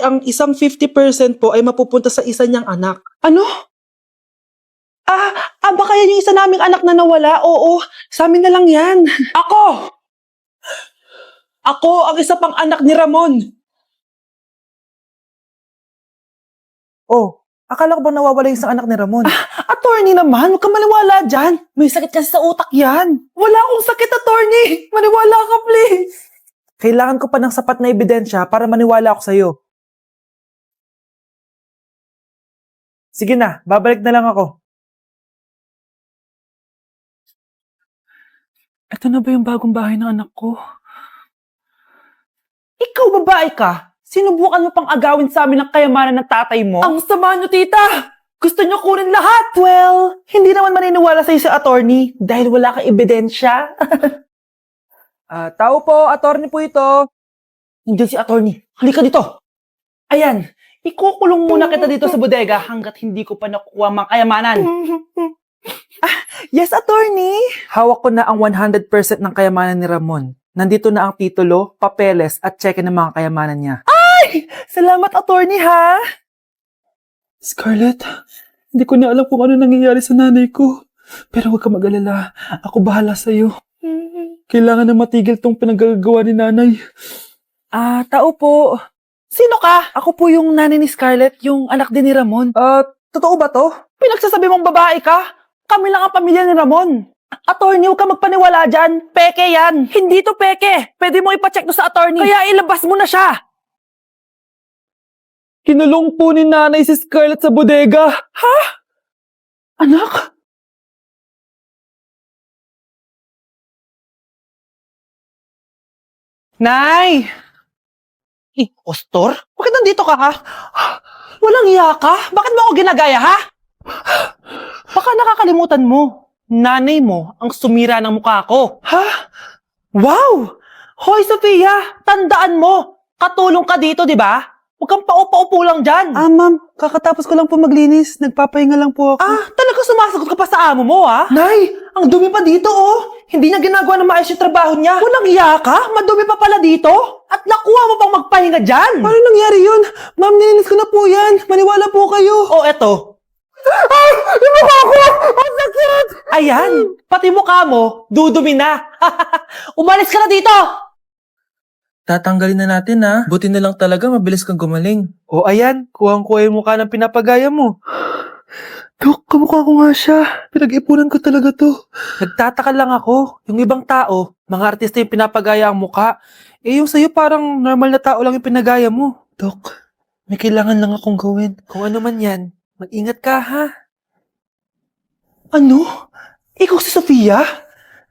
ang isang 50% po ay mapupunta sa isa niyang anak. Ano? Baka yan yung isa naming anak na nawala? Oo, sa amin na lang yan. Ako! Ako ang isa pang anak ni Ramon. Oh, akala ko ba nawawala yung isang anak ni Ramon? Attorney naman, huwag ka maniwala dyan. May sakit kasi sa utak yan. Wala akong sakit, attorney. Maniwala ka, please. Kailangan ko pa ng sapat na ebidensya para maniwala ako sa'yo. Sige na, babalik na lang ako. Ito na ba yung bagong bahay ng anak ko? Ikaw babae ka? Sinubukan mo pang agawin sa amin ang kayamanan ng tatay mo? Ang sama nyo, tita! Gusto nyo kunin lahat! Well, hindi naman maniniwala sa'yo si attorney dahil wala kang ebidensya. Tao po, attorney po ito. Hindi si attorney. Halika dito. Ayan, ikukulong muna kita dito sa bodega hanggat hindi ko pa nakukuha mga kayamanan. Yes, attorney. Hawak ko na ang 100% ng kayamanan ni Ramon. Nandito na ang titulo, papeles at cheque ng mga kayamanan niya. Ay! Salamat, attorney, ha? Scarlett, hindi ko na alam kung ano nangyayari sa nanay ko. Pero huwag ka mag-alala. Ako bahala sa'yo. Kailangan na matigil tong pinagagawa ni nanay. Tao po. Sino ka? Ako po yung nanay ni Scarlett, yung anak din ni Ramon. Totoo ba to? Pinagsasabi mong babae ka? Kami lang ang pamilya ni Ramon. Attorney, huwag ka magpaniwala dyan. Peke yan. Hindi to peke. Pwede mo ipacheck to sa attorney. Kaya ilabas mo na siya. Kinulong po ni nanay si Scarlett sa bodega. Ha? Anak? Nay! Ostor? Bakit nandito ka, ha? Walang iya ka? Bakit mo ako ginagaya, ha? Baka nakakalimutan mo. Nanay mo ang sumira ng mukha ko. Ha? Wow! Hoy, Sofia! Tandaan mo! Katulong ka dito, di ba? Huwag kang paupa-upo lang dyan. Ma'am. Kakatapos ko lang po maglinis. Nagpapahinga lang po ako. Talaga sumasagot ka pa sa amo mo, ha? Nay! Ang dumi pa dito, oh! Hindi niya ginagawa na maayos yung trabaho niya. Walang iya ka? Madumi pa pala dito? At nakuha mo pang magpahinga dyan? Paano nangyari yun? Ma'am, nilinis ko na po yan. Maniwala po kayo. Oh, eto. Yung mukha ko! Ang sakit! Ayan, pati mukha mo, dudumi na. Umalis ka na dito! Tatanggalin na natin ha. Buti na lang talaga mabilis kang gumaling. O ayan, kuhang-kuha yung mukha ng pinapagaya mo. Dok, kamukha ko nga siya. Pinag-ipunan ko talaga to. Nagtataka lang ako. Yung ibang tao, mga artista yung pinapagaya ang mukha. Yung sa'yo parang normal na tao lang yung pinagaya mo. Dok, may kailangan lang akong gawin. Kung ano man yan, mag-ingat ka ha. Ano? Ikaw si Sofia?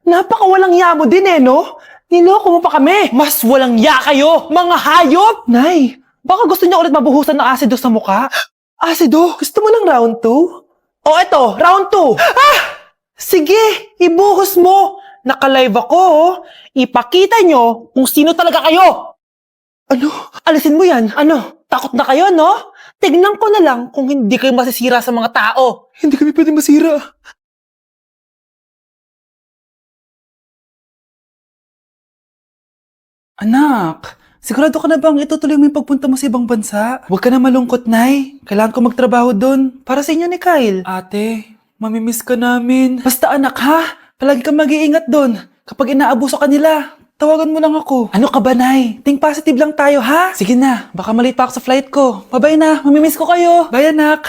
Napakawalang ya mo din no? Niloko mo pa kami! Mas walang ya kayo, mga hayop! Nay, baka gusto niya ulit mabuhusan ng asido sa mukha? Asido? Gusto mo ng round 2? O eto, round 2! Sige, ibuhos mo! Naka-live ako, Ipakita nyo kung sino talaga kayo! Ano? Alisin mo yan? Ano? Takot na kayo, no? Tignan ko na lang kung hindi kayo masisira sa mga tao. Hindi kami pwede masira. Anak, sigurado ka na bang itutuloy mo yung pagpunta mo sa ibang bansa? Huwag ka na malungkot, Nay. Kailangan ko magtrabaho doon. Para sa inyo ni Kyle. Ate, mamimiss ka namin. Basta anak ha, palagi kang mag-iingat doon. Kapag inaabuso ka nila, tawagan mo lang ako. Ano ka ba, Nay? Think positive lang tayo, ha? Sige na, baka malate pa ako sa flight ko. Bye-bye na, mamimiss ko kayo. Bye, anak.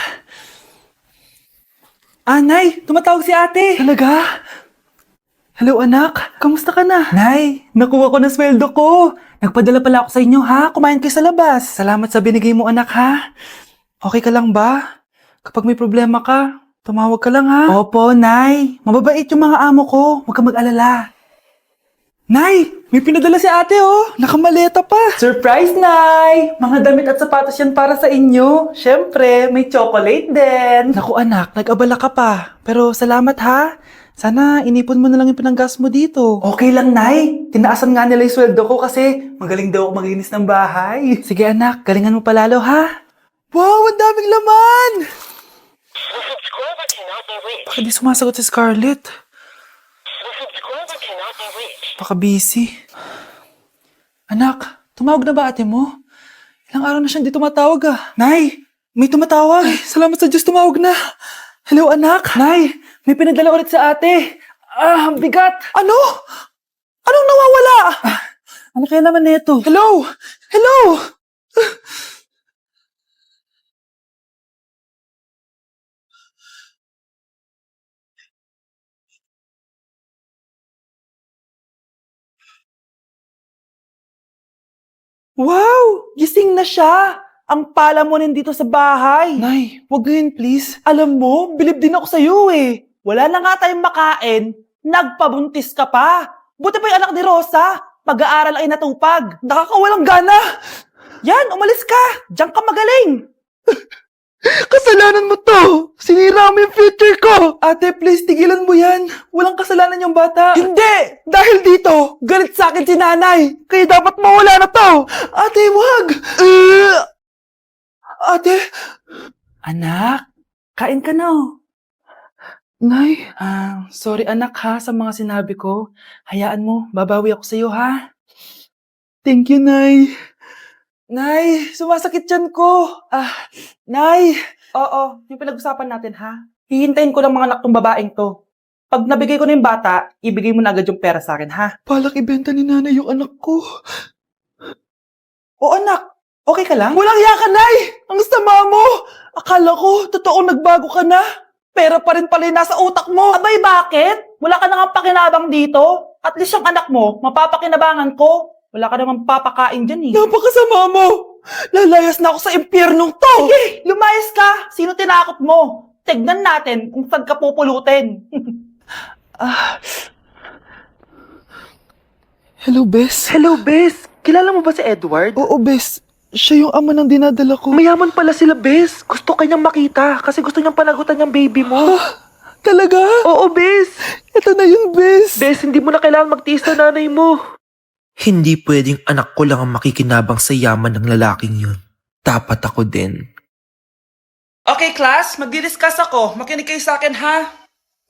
Nay, tumatawag si ate. Talaga? Hello, anak. Kamusta ka na? Nay, nakuha ko na sweldo ko. Nagpadala pala ako sa inyo, ha? Kumain kayo sa labas. Salamat sa binigay mo, anak, ha? Okay ka lang ba? Kapag may problema ka, tumawag ka lang, ha? Opo, Nay. Mababait yung mga amo ko. Huwag ka mag-alala. Nay, may pinadala si ate, Nakamaleta pa. Surprise, Nay! Mga damit at sapatos yan para sa inyo. Siyempre, may chocolate din. Naku, anak, nag-abala ka pa. Pero salamat, ha? Sana inipon mo na lang yung pinanggas mo dito. Okay lang, Nay. Tinaasan nga nila yung sweldo ko kasi magaling daw ako maglinis ng bahay. Sige, anak. Galingan mo palalo, ha? Wow, ang daming laman! Bakit di sumasagot si Scarlett? Baka busy. Anak, tumawag na ba ate mo? Ilang araw na siyang di tumatawag Nay, may tumatawag. Ay, salamat sa Diyos tumawag na. Hello anak. Nay, may pinadala ulit sa ate. Ang bigat. Ano? Anong nawawala? Ano kaya naman nito? Hello? Hello? Wow! Gising na siya! Ang pala mo rin dito sa bahay. Nay, wag ganyan please. Alam mo, bilib din ako sa'yo eh. Wala na nga tayong makain, nagpabuntis ka pa. Buti pa yung anak ni Rosa, pag-aaral ay natupag. Nakakawalang gana. Yan, umalis ka. Diyan ka magaling. Kasalanan mo to! Sinira mo yung future ko! Ate, please, tigilan mo yan. Walang kasalanan yung bata. Hindi! Dahil dito, galit sa akin si nanay. Kaya dapat mawala na to! Ate, wag! Ate! Anak, kain ka na. Nay? Sorry anak ha sa mga sinabi ko. Hayaan mo, babawi ako sa'yo ha. Thank you, Nay. Nay, sumasakit yan ko. Nay. Oo, yung pinag-usapan natin ha. Hihintayin ko lang mga anak tong babaeng to. Pag nabigay ko na yung bata, ibigay mo na agad yung pera sa akin ha. Balak ibenta ni nanay yung anak ko. O anak, okay ka lang? Walang hiya ka, Nay! Ang sama mo! Akala ko, totoong nagbago ka na. Pera pa rin pala yung nasa utak mo. Abay, bakit? Wala ka nang pakinabang dito. At least yung anak mo, mapapakinabangan ko. Wala ka namang papakain dyan eh. Napakasama mo! Lalayas na ako sa impyernong to! Sige, lumayas ka! Sino tinakot mo? Tignan natin kung saan ka pupulutin. Hello, Bes. Hello, Bes. Kilala mo ba si Edward? Oo, Bes. Siya yung ama ng dinadala ko. Mayaman pala sila, Bes. Gusto kanyang makita kasi gusto niyang panagutan yung baby mo. Talaga? Oo, Bes. Ito na yun, Bes. Bes, hindi mo na kailangan magtiis na nanay mo. Hindi pwedeng anak ko lang ang makikinabang sa yaman ng lalaking yun. Dapat ako din. Okay, class. Magdi-discuss ako. Makinig kayo sa akin, ha?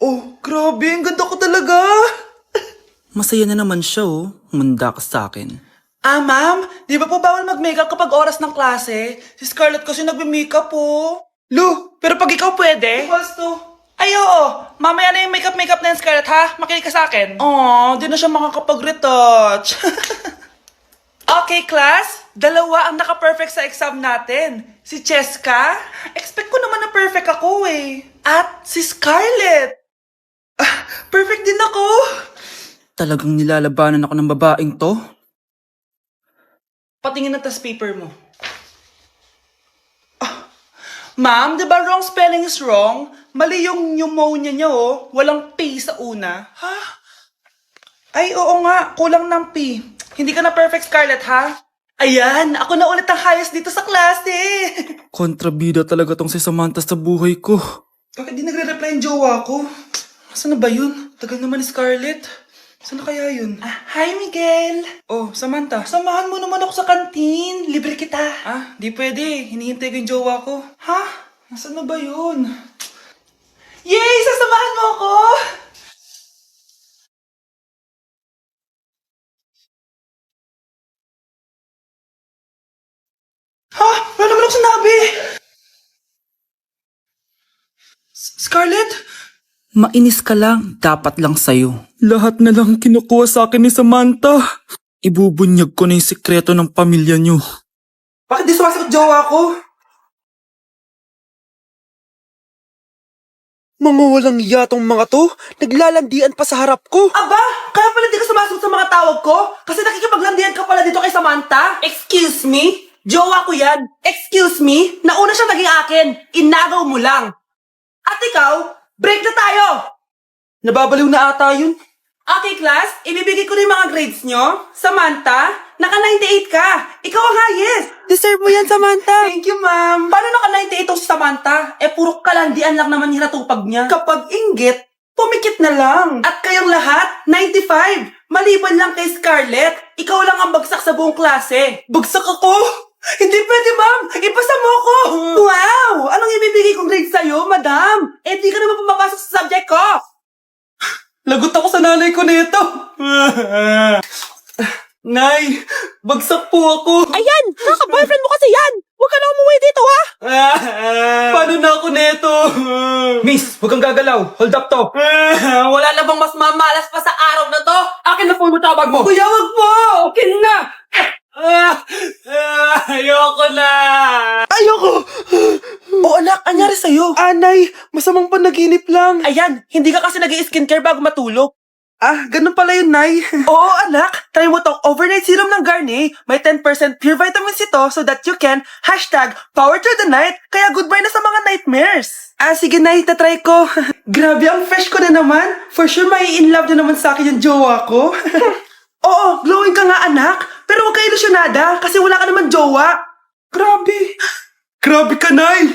Oh, grabe. Ang ganda ko talaga. Masaya na naman siya Manda ka sa akin. Ma'am, di ba po bawal mag-makeup kapag oras ng klase? Si Scarlett kasi nagme-makeup po. Lu, pero pag ikaw pwede? Basto. Ay, oo. Mamaya na yung makeup na yung Scarlett, ha? Makinig ka sa akin. Di na siya makakapag-retouch. Okay, class. Dalawa ang naka-perfect sa exam natin. Si Cheska. Expect ko naman na perfect ako eh. At si Scarlett. Perfect din ako. Talagang nilalabanan ako ng babaeng to? Patingin na test paper mo. Ma'am, di ba wrong spelling is wrong? Mali yung pneumonia niya Walang P sa una. Ha? Ay, oo nga. Kulang ng P. Hindi ka na perfect, Scarlett, ha? Ayan, ako na ulit ang highest dito sa klase. Kontrabida talaga tong si Samantha sa buhay ko. Bakit di nagre-reply yung jowa ko? Saan na ba yun? Tagal naman ni Scarlett. Saan na kaya yun? Hi, Miguel! Oh, Samantha, samahan mo naman ako sa kantin. Libre kita. Di pwede. Hinihintay ko yung jowa ko. Ha? Nasaan na ba yun? Yay! Sasamahan mo ako! Ha? Wala naman ako sinabi! Scarlett? Mainis ka lang, dapat lang sa'yo. Lahat na lang kinukuha sa akin ni Samantha. Ibubunyag ko na yung sikreto ng pamilya niyo. Bakit di sumasagot jowa ko? Mga walang yatong mga to, naglalandian pa sa harap ko. Aba, kaya pala di ka sumasagot sa mga tawag ko? Kasi nakikipaglandian ka pala dito kay Samantha? Excuse me? Jowa ko yan. Excuse me? Nauna siya naging akin. Inagaw mo lang. At ikaw, break na tayo! Nababaliw na ata yun. Okay, class. Ibibigay ko na yung mga grades nyo. Samantha, naka-98 ka. Ikaw ang highest. Deserve mo yan, Samantha. Thank you, ma'am. Paano naka-98 tong si Samantha? Puro kalandian lang naman yung natupag niya. Kapag inggit, pumikit na lang. At kayong lahat, 95. Maliban lang kay Scarlett, ikaw lang ang bagsak sa buong klase. Bagsak ako? Hindi pwede, ma'am. Ipasa mo ko. Wow! Anong ibibigay kong grade sa'yo, madam? Di ka naman pumapasok sa subject ko. Lagot ako sa nanay ko nito. Nay, Bagsak po ako. Ayan! Kaka-boyfriend mo kasi yan! Huwag ka na umuwi dito, ha? Paano na ako neto? Miss, huwag kang gagalaw. Hold up to. Wala na bang mas mamalas pa sa araw na to? Akin na phone mo, tawag mo! Kuya, wag po! Akin na! Ayoko na! Ayoko! anak, anyari sa'yo? Anay, masamang panaginip lang. Ayan, hindi ka kasi nag-i-skincare bago matulog. Ganun pala yun, Nay. Oo, anak. Try mo tong overnight serum ng Garnier. May 10% pure vitamins ito so that you can #power through the night. Kaya goodbye na sa mga nightmares. Sige, Nay. Tatry ko. Grabe, ang fresh ko na naman. For sure, may in love na naman sa akin yung jowa ko. Oo, glowing ka nga, anak. Pero huwag ka ilusyonada kasi wala ka naman jowa. Grabe. Grabe ka, Nay.